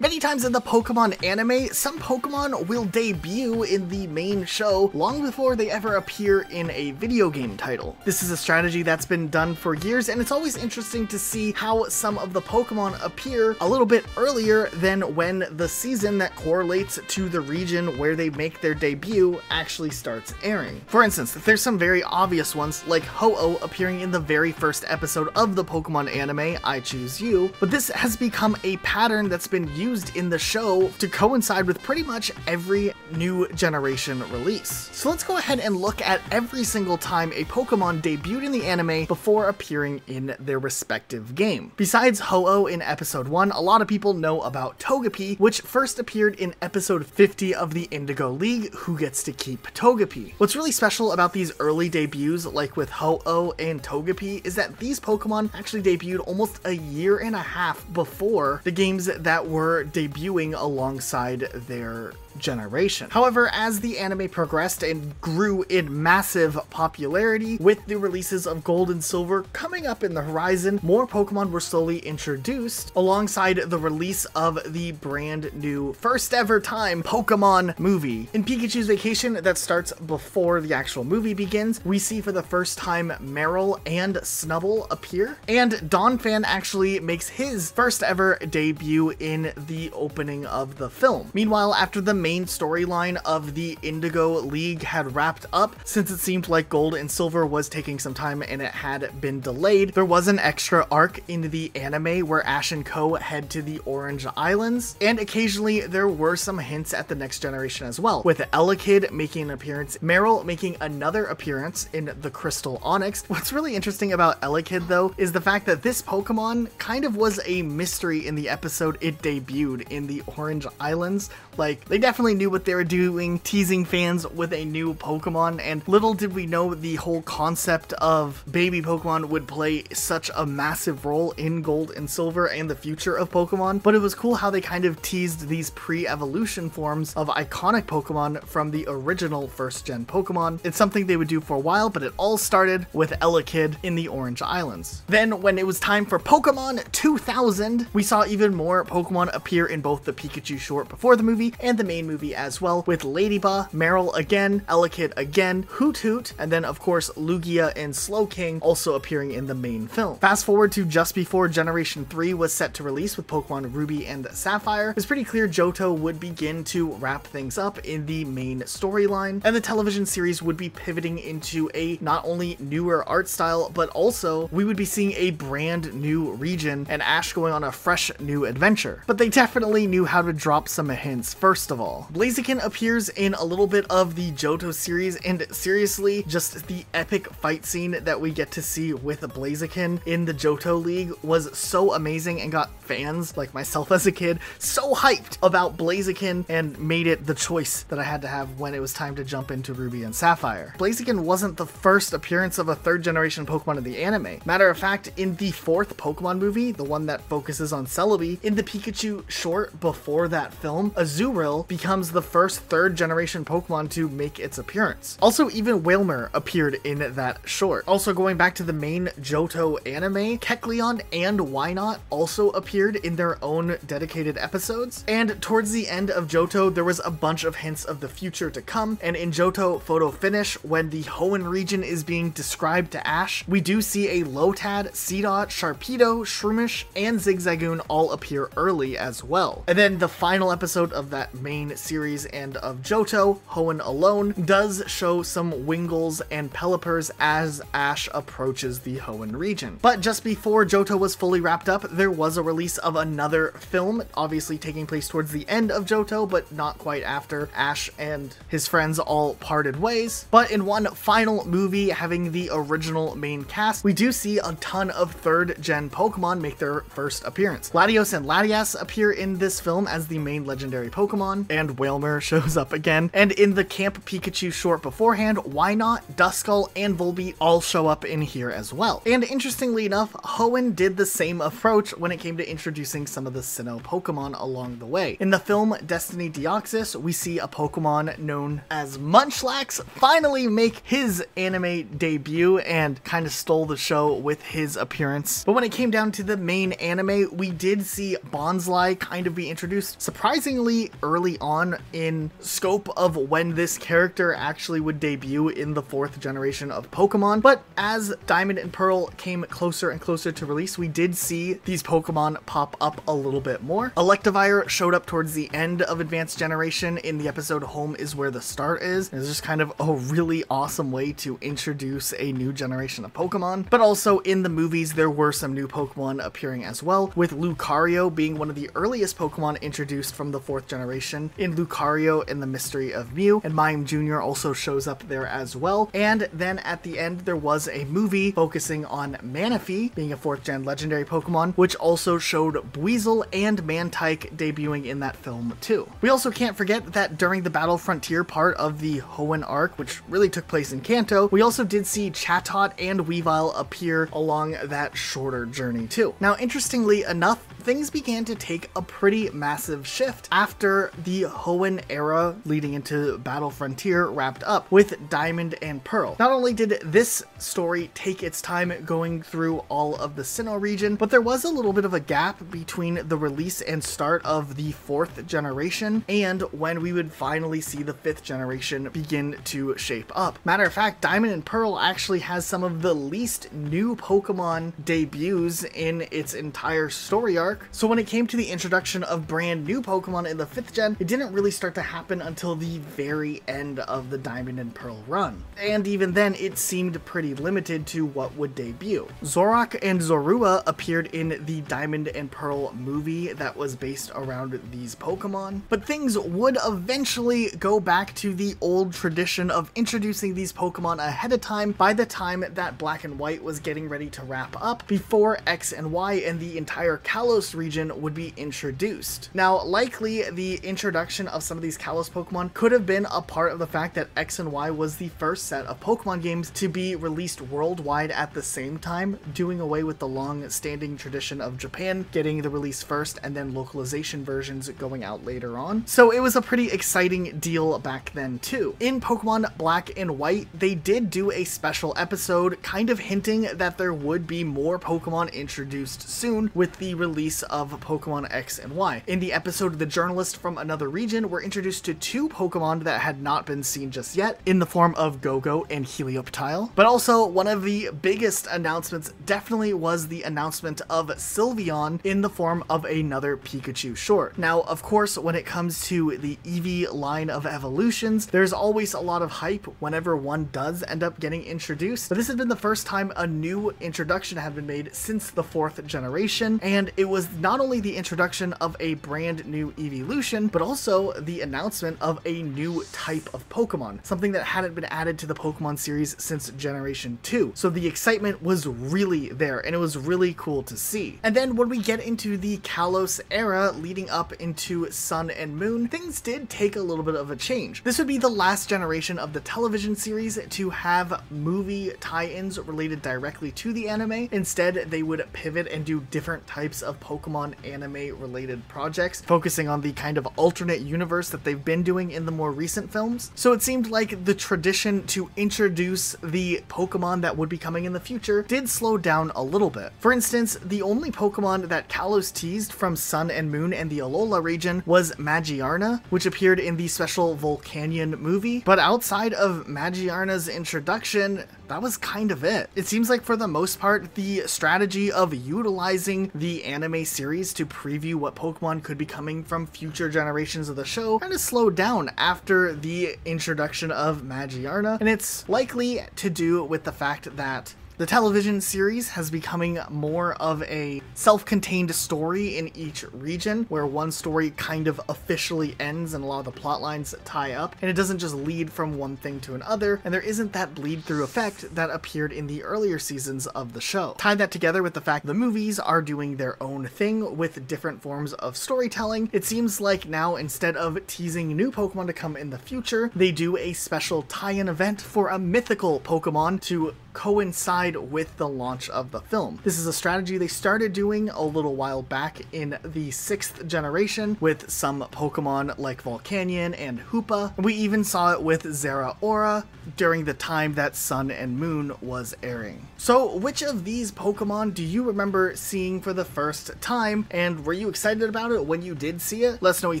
Many times in the Pokemon anime, some Pokemon will debut in the main show long before they ever appear in a video game title. This is a strategy that's been done for years, and it's always interesting to see how some of the Pokemon appear a little bit earlier than when the season that correlates to the region where they make their debut actually starts airing. For instance, there's some very obvious ones like Ho-Oh appearing in the very first episode of the Pokemon anime, I Choose You, but this has become a pattern that's been used in the show to coincide with pretty much every new generation release. So let's go ahead and look at every single time a Pokemon debuted in the anime before appearing in their respective game. Besides Ho-Oh in episode 1, a lot of people know about Togepi, which first appeared in episode 50 of the Indigo League, Who Gets to Keep Togepi. What's really special about these early debuts, like with Ho-Oh and Togepi, is that these Pokemon actually debuted almost a year and a half before the games that were debuting alongside their generation. However, as the anime progressed and grew in massive popularity, with the releases of Gold and Silver coming up in the horizon, more Pokemon were slowly introduced alongside the release of the brand new first ever time Pokemon movie. In Pikachu's Vacation, that starts before the actual movie begins, we see for the first time Meryl and Snubbull appear, and Donphan actually makes his first ever debut in the opening of the film. Meanwhile, after the main storyline of the Indigo League had wrapped up, since it seemed like Gold and Silver was taking some time and it had been delayed, there was an extra arc in the anime where Ash and Co head to the Orange Islands, and occasionally there were some hints at the next generation as well, with Elekid making an appearance, Meryl making another appearance in the Crystal Onyx. What's really interesting about Elekid though is the fact that this Pokemon kind of was a mystery in the episode it debuted in the Orange Islands. Like, they definitely knew what they were doing, teasing fans with a new Pokemon, and little did we know the whole concept of baby Pokemon would play such a massive role in Gold and Silver and the future of Pokemon. But it was cool how they kind of teased these pre-evolution forms of iconic Pokemon from the original first-gen Pokemon. It's something they would do for a while, but it all started with Elekid in the Orange Islands. Then, when it was time for Pokemon 2000, we saw even more Pokemon appear in both the Pikachu short before the movie and the main movie as well, with Ladybug, Meryl again, Elekid again, Hoot, and then of course Lugia and Slowking also appearing in the main film. Fast forward to just before Generation 3 was set to release with Pokemon Ruby and Sapphire, it's pretty clear Johto would begin to wrap things up in the main storyline, and the television series would be pivoting into a not only newer art style, but also we would be seeing a brand new region and Ash going on a fresh new adventure. But they definitely knew how to drop some hints. First of all, Blaziken appears in a little bit of the Johto series, and seriously, just the epic fight scene that we get to see with Blaziken in the Johto League was so amazing and got fans like myself as a kid so hyped about Blaziken and made it the choice that I had to have when it was time to jump into Ruby and Sapphire. Blaziken wasn't the first appearance of a third generation Pokemon in the anime. Matter of fact, in the fourth Pokemon movie, the one that focuses on Celebi, in the Pikachu short before that film, Azurill becomes the first third generation Pokemon to make its appearance. Also, even Wailmer appeared in that short. Also, going back to the main Johto anime, Kecleon and Wynot also appeared in their own dedicated episodes. And towards the end of Johto, there was a bunch of hints of the future to come. And in Johto Photo Finish, when the Hoenn region is being described to Ash, we do see a Lotad, Seedot, Sharpedo, Shroomish, and Zigzagoon all appear early as well. And then the final episode of that main series and of Johto, Hoenn alone, does show some Wingles and Pelipers as Ash approaches the Hoenn region. But just before Johto was fully wrapped up, there was a release of another film, obviously taking place towards the end of Johto, but not quite after Ash and his friends all parted ways. But in one final movie having the original main cast, we do see a ton of third gen Pokemon make their first appearance. Latios and Latias appear in this film as the main legendary Pokemon, and Wailmer shows up again. And in the Camp Pikachu short beforehand, Wynot, Duskull, and Volbeat all show up in here as well. And interestingly enough, Hoenn did the same approach when it came to introducing some of the Sinnoh Pokemon along the way. In the film Destiny Deoxys, we see a Pokemon known as Munchlax finally make his anime debut and kind of stole the show with his appearance. But when it came down to the main anime, we did see Bonsly kind of be introduced surprisingly early on in scope of when this character actually would debut in the 4th generation of Pokemon. But as Diamond and Pearl came closer and closer to release, we did see these Pokemon pop up a little bit more. Electivire showed up towards the end of Advanced Generation in the episode Home is Where the Start Is. It's just kind of a really awesome way to introduce a new generation of Pokemon. But also in the movies, there were some new Pokemon appearing as well, with Lucario being one of the earliest Pokemon introduced from the 4th generation in Lucario and the Mystery of Mew, and Mime Jr. also shows up there as well. And then at the end, there was a movie focusing on Manaphy being a 4th gen legendary Pokemon, which also showed Buizel and Mantike debuting in that film too. We also can't forget that during the Battle Frontier part of the Hoenn arc, which really took place in Kanto, we also did see Chatot and Weavile appear along that shorter journey too. Now, interestingly enough, things began to take a pretty massive shift after the Hoenn era leading into Battle Frontier wrapped up with Diamond and Pearl. Not only did this story take its time going through all of the Sinnoh region, but there was a little bit of a gap between the release and start of the 4th generation and when we would finally see the 5th generation begin to shape up. Matter of fact, Diamond and Pearl actually has some of the least new Pokemon debuts in its entire story arc. So when it came to the introduction of brand new Pokemon in the 5th gen, it didn't really start to happen until the very end of the Diamond and Pearl run. And even then, it seemed pretty limited to what would debut. Zoroark and Zorua appeared in the Diamond and Pearl movie that was based around these Pokemon, but things would eventually go back to the old tradition of introducing these Pokemon ahead of time by the time that Black and White was getting ready to wrap up, before X and Y and the entire Kalos region would be introduced. Now, likely the introduction of some of these Kalos Pokemon could have been a part of the fact that X and Y was the first set of Pokemon games to be released worldwide at the same time, doing away with the long-standing tradition of Japan getting the release first and then localization versions going out later on. So it was a pretty exciting deal back then too. In Pokemon Black and White, they did do a special episode kind of hinting that there would be more Pokemon introduced soon with the release of Pokemon X and Y. In the episode, the journalists from another region were introduced to 2 Pokemon that had not been seen just yet, in the form of Go-Go and Helioptile. But also, one of the biggest announcements definitely was the announcement of Sylveon in the form of another Pikachu short. Now, of course, when it comes to the Eevee line of evolutions, there's always a lot of hype whenever one does end up getting introduced, but this had been the first time a new introduction had been made since the 4th generation, and it was not only the introduction of a brand new evolution, but also the announcement of a new type of Pokemon, something that hadn't been added to the Pokemon series since Generation 2. So the excitement was really there, and it was really cool to see. And then when we get into the Kalos era leading up into Sun and Moon, things did take a little bit of a change. This would be the last generation of the television series to have movie tie-ins related directly to the anime. Instead, they would pivot and do different types of Pokemon anime related projects, focusing on the kind of alternate universe that they've been doing in the more recent films. So it seemed like the tradition to introduce the Pokemon that would be coming in the future did slow down a little bit. For instance, the only Pokemon that Kalos teased from Sun and Moon and the Alola region was Magiarna, which appeared in the special Volcanion movie. But outside of Magiarna's introduction, that was kind of it. It seems like for the most part, the strategy of utilizing the anime series to preview what Pokemon could be coming from future generations of the show kind of slowed down after the introduction of Magiarna, and it's likely to do with the fact that The television series has becoming more of a self-contained story in each region, where one story kind of officially ends and a lot of the plot lines tie up, and it doesn't just lead from one thing to another, and there isn't that bleed-through effect that appeared in the earlier seasons of the show. Tie that together with the fact the movies are doing their own thing with different forms of storytelling, it seems like now instead of teasing new Pokemon to come in the future, they do a special tie-in event for a mythical Pokemon to coincide with the launch of the film. This is a strategy they started doing a little while back in the 6th generation with some Pokemon like Volcanion and Hoopa. We even saw it with Zeraora during the time that Sun and Moon was airing. So which of these Pokemon do you remember seeing for the first time, and were you excited about it when you did see it? Let us know what you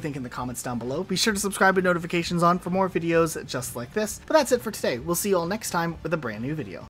think in the comments down below. Be sure to subscribe with notifications on for more videos just like this. But that's it for today. We'll see you all next time with a brand new video.